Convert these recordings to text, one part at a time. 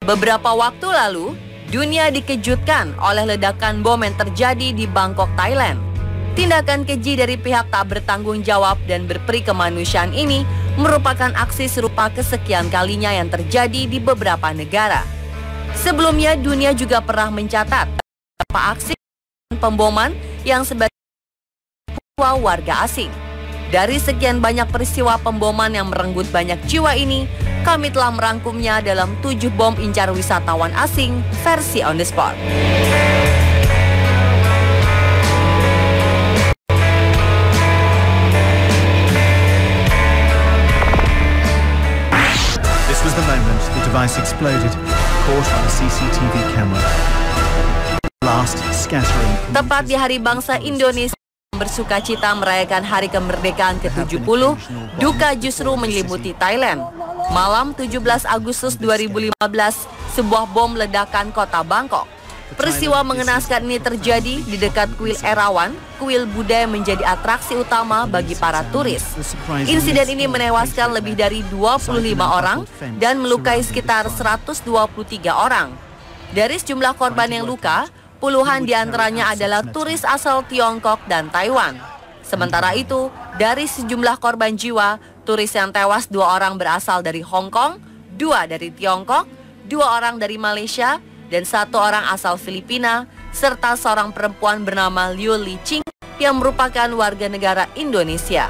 Beberapa waktu lalu, dunia dikejutkan oleh ledakan bom yang terjadi di Bangkok, Thailand. Tindakan keji dari pihak tak bertanggung jawab dan berperi kemanusiaan ini merupakan aksi serupa kesekian kalinya yang terjadi di beberapa negara. Sebelumnya, dunia juga pernah mencatat beberapa aksi pemboman yang sebagai warga asing. Dari sekian banyak peristiwa pemboman yang merenggut banyak jiwa ini, kami telah merangkumnya dalam 7 bom incar wisatawan asing versi On The Spot. This was the moment the device exploded, caught on a CCTV camera. Blast scattering. Tepat di Hari Bangsa Indonesia bersukacita merayakan hari kemerdekaan ke-70, duka justru menyelimuti Thailand. Malam 17 Agustus 2015, sebuah bom ledakan kota Bangkok. Peristiwa mengenaskan ini terjadi di dekat kuil Erawan, kuil Buddha yang menjadi atraksi utama bagi para turis. Insiden ini menewaskan lebih dari 25 orang dan melukai sekitar 123 orang. Dari sejumlah korban yang luka, puluhan diantaranya adalah turis asal Tiongkok dan Taiwan. Sementara itu, dari sejumlah korban jiwa, turis yang tewas 2 orang berasal dari Hong Kong, 2 dari Tiongkok, 2 orang dari Malaysia, dan 1 orang asal Filipina, serta seorang perempuan bernama Liu Liqing yang merupakan warga negara Indonesia.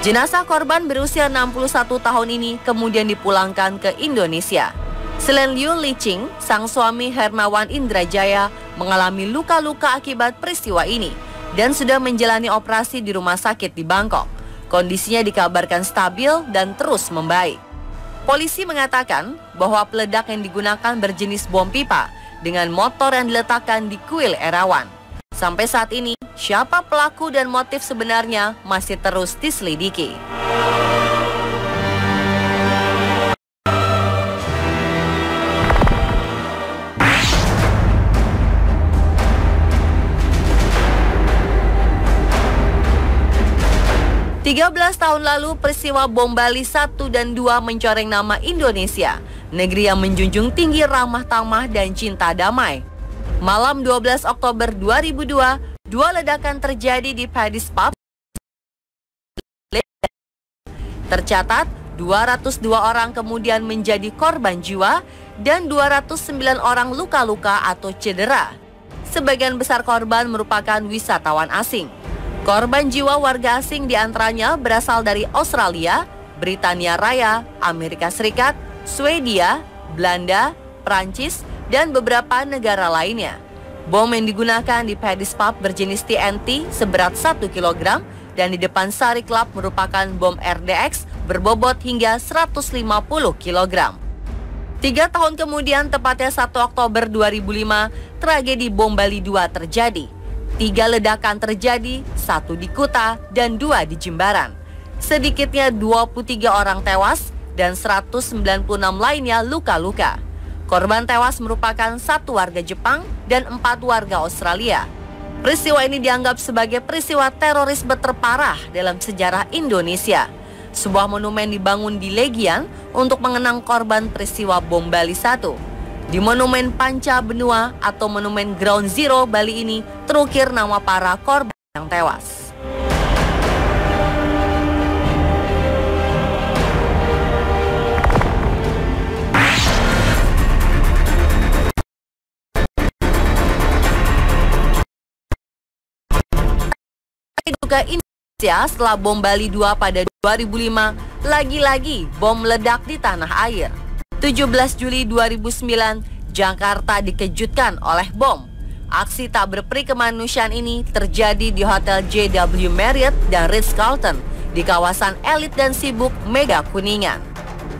Jenazah korban berusia 61 tahun ini kemudian dipulangkan ke Indonesia. Selain Liu Liqing, sang suami Hermawan Indrajaya mengalami luka-luka akibat peristiwa ini dan sudah menjalani operasi di rumah sakit di Bangkok. Kondisinya dikabarkan stabil dan terus membaik. Polisi mengatakan bahwa peledak yang digunakan berjenis bom pipa dengan motor yang diletakkan di kuil Erawan. Sampai saat ini, siapa pelaku dan motif sebenarnya masih terus diselidiki. 13 tahun lalu, peristiwa bom Bali 1 dan 2 mencoreng nama Indonesia, negeri yang menjunjung tinggi ramah tamah dan cinta damai. Malam 12 Oktober 2002, 2 ledakan terjadi di Paddy's Pub. Tercatat, 202 orang kemudian menjadi korban jiwa dan 209 orang luka-luka atau cedera. Sebagian besar korban merupakan wisatawan asing. Korban jiwa warga asing diantaranya berasal dari Australia, Britania Raya, Amerika Serikat, Swedia, Belanda, Prancis, dan beberapa negara lainnya. Bom yang digunakan di Paddy's Pub berjenis TNT seberat 1 kg dan di depan Sari Club merupakan bom RDX berbobot hingga 150 kg. 3 tahun kemudian, tepatnya 1 Oktober 2005, tragedi bom Bali 2 terjadi. 3 ledakan terjadi, 1 di Kuta dan 2 di Jimbaran. Sedikitnya 23 orang tewas dan 196 lainnya luka-luka. Korban tewas merupakan 1 warga Jepang dan 4 warga Australia. Peristiwa ini dianggap sebagai peristiwa terorisme terparah dalam sejarah Indonesia. Sebuah monumen dibangun di Legian untuk mengenang korban peristiwa bom Bali 1. Di Monumen Panca Benua atau Monumen Ground Zero Bali ini terukir nama para korban yang tewas. Duka Indonesia setelah bom Bali 2 pada 2005, lagi-lagi bom meledak di tanah air. 17 Juli 2009, Jakarta dikejutkan oleh bom. Aksi tak berperi kemanusiaan ini terjadi di Hotel JW Marriott dan Ritz-Carlton di kawasan elit dan sibuk Mega Kuningan.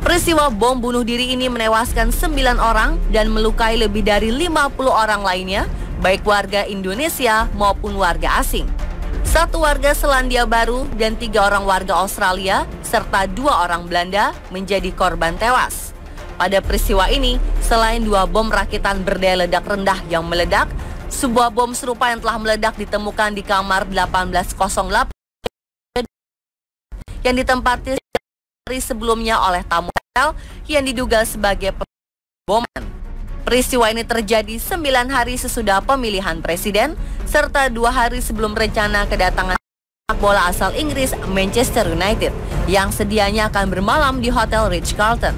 Peristiwa bom bunuh diri ini menewaskan 9 orang dan melukai lebih dari 50 orang lainnya, baik warga Indonesia maupun warga asing. 1 warga Selandia Baru dan 3 orang warga Australia serta 2 orang Belanda menjadi korban tewas. Pada peristiwa ini, selain 2 bom rakitan berdaya ledak rendah yang meledak, sebuah bom serupa yang telah meledak ditemukan di kamar 1808 yang ditempati sebelumnya oleh tamu hotel yang diduga sebagai pemboman. Peristiwa ini terjadi 9 hari sesudah pemilihan presiden, serta 2 hari sebelum rencana kedatangan sepak bola asal Inggris Manchester United yang sedianya akan bermalam di Hotel Ritz-Carlton.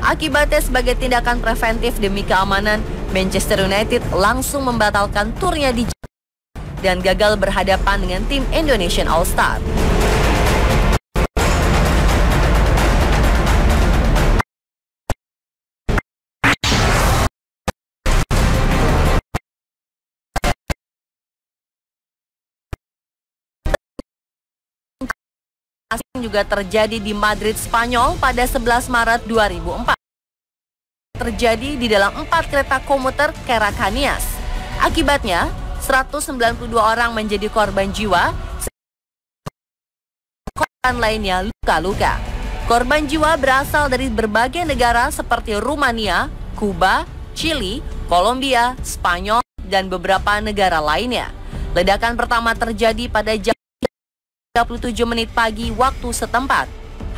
Akibatnya sebagai tindakan preventif demi keamanan, Manchester United langsung membatalkan turnya di Jakarta dan gagal berhadapan dengan tim Indonesian All-Star. Asing juga terjadi di Madrid, Spanyol pada 11 Maret 2004. Terjadi di dalam 4 kereta komuter Caracanias. Akibatnya, 192 orang menjadi korban jiwa, korban lainnya luka-luka. Korban jiwa berasal dari berbagai negara seperti Rumania, Kuba, Chili, Kolombia, Spanyol, dan beberapa negara lainnya. Ledakan pertama terjadi pada jam 37 menit pagi waktu setempat.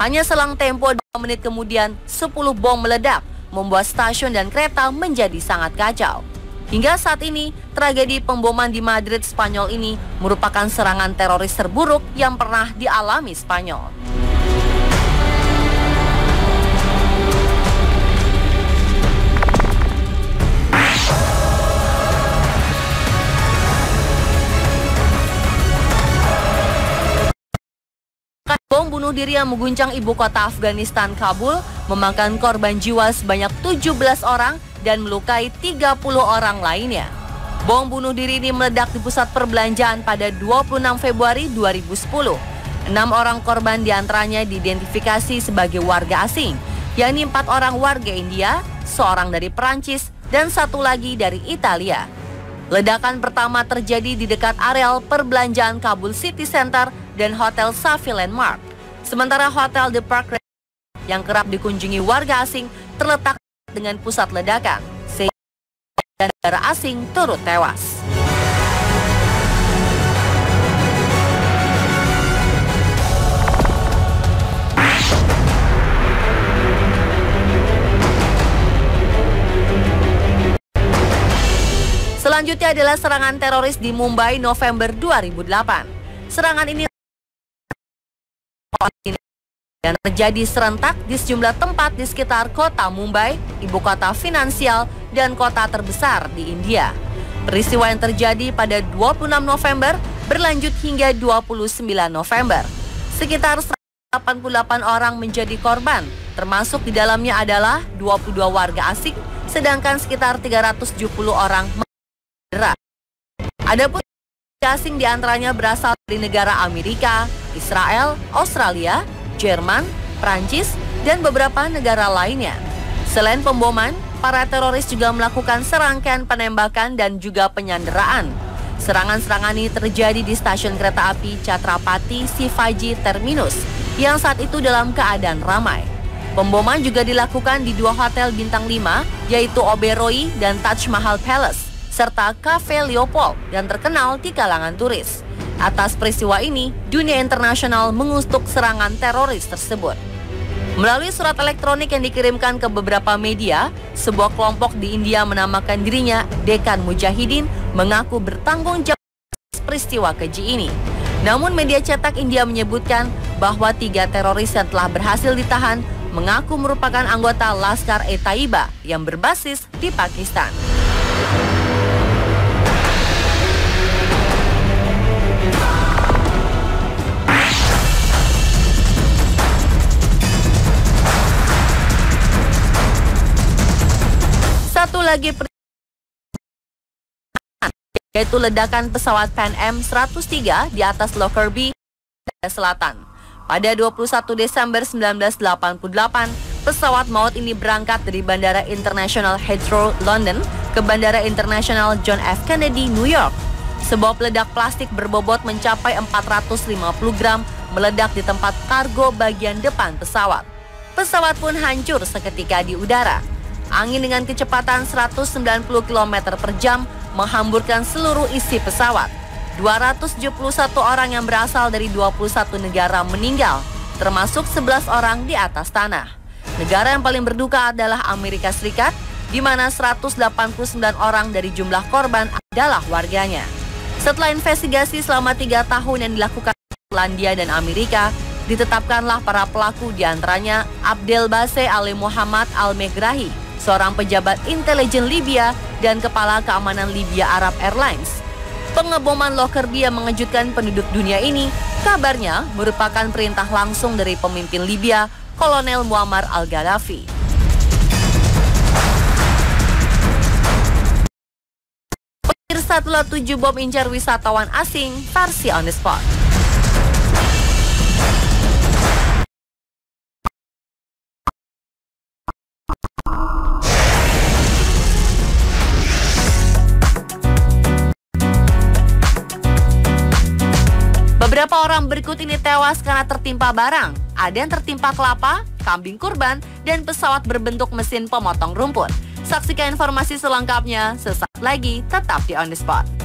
Hanya selang tempo 2 menit kemudian, 10 bom meledak, membuat stasiun dan kereta menjadi sangat kacau. Hingga saat ini, tragedi pemboman di Madrid, Spanyol ini merupakan serangan teroris terburuk yang pernah dialami Spanyol. Bom bunuh diri yang mengguncang ibu kota Afghanistan, Kabul, memakan korban jiwa sebanyak 17 orang dan melukai 30 orang lainnya. Bom bunuh diri ini meledak di pusat perbelanjaan pada 26 Februari 2010. 6 orang korban diantaranya diidentifikasi sebagai warga asing, yakni 4 orang warga India, seorang dari Perancis, dan 1 lagi dari Italia. Ledakan pertama terjadi di dekat areal perbelanjaan Kabul City Center dan Hotel Safi Landmark. Sementara Hotel The Park yang kerap dikunjungi warga asing terletak dengan pusat ledakan, sehingga negara asing turut tewas. Selanjutnya adalah serangan teroris di Mumbai November 2008. Serangan ini dan terjadi serentak di sejumlah tempat di sekitar kota Mumbai, ibu kota finansial dan kota terbesar di India. Peristiwa yang terjadi pada 26 November berlanjut hingga 29 November. Sekitar 188 orang menjadi korban, termasuk di dalamnya adalah 22 warga asing, sedangkan sekitar 370 orang cedera. Adapun asing diantaranya berasal dari negara Amerika, Israel, Australia, Jerman, Prancis, dan beberapa negara lainnya. Selain pemboman, para teroris juga melakukan serangkaian penembakan dan juga penyanderaan. Serangan-serangan ini terjadi di stasiun kereta api Chhatrapati Shivaji Terminus yang saat itu dalam keadaan ramai. Pemboman juga dilakukan di 2 hotel bintang 5, yaitu Oberoi dan Taj Mahal Palace, serta Cafe Leopold yang terkenal di kalangan turis. Atas peristiwa ini, dunia internasional mengutuk serangan teroris tersebut. Melalui surat elektronik yang dikirimkan ke beberapa media, sebuah kelompok di India menamakan dirinya Deccan Mujahidin mengaku bertanggung jawab atas peristiwa keji ini. Namun media cetak India menyebutkan bahwa 3 teroris yang telah berhasil ditahan mengaku merupakan anggota Laskar-e-Taiba yang berbasis di Pakistan. Satu lagi yaitu ledakan pesawat Pan Am 103 di atas Lockerbie, Selatan. Pada 21 Desember 1988, pesawat maut ini berangkat dari Bandara Internasional Heathrow, London ke Bandara Internasional John F. Kennedy, New York. Sebuah peledak plastik berbobot mencapai 450 gram meledak di tempat kargo bagian depan pesawat. Pesawat pun hancur seketika di udara. Angin dengan kecepatan 190 km per jam menghamburkan seluruh isi pesawat. 271 orang yang berasal dari 21 negara meninggal, termasuk 11 orang di atas tanah. Negara yang paling berduka adalah Amerika Serikat, di mana 189 orang dari jumlah korban adalah warganya. Setelah investigasi selama 3 tahun yang dilakukan Irlandia dan Amerika, ditetapkanlah para pelaku, diantaranya Abdelbasseh Ali Muhammad Al-Megrahi, seorang pejabat intelijen Libya dan kepala keamanan Libya Arab Airlines. Pengeboman Lockerbie yang mengejutkan penduduk dunia ini kabarnya merupakan perintah langsung dari pemimpin Libya, Kolonel Muammar al-Gaddafi. Pemirsa, telah 7 bom incar wisatawan asing, Tarsi on the spot. Beberapa orang berikut ini tewas karena tertimpa barang. Ada yang tertimpa kelapa, kambing kurban, dan pesawat berbentuk mesin pemotong rumput. Saksikan informasi selengkapnya sesaat lagi, tetap di On The Spot.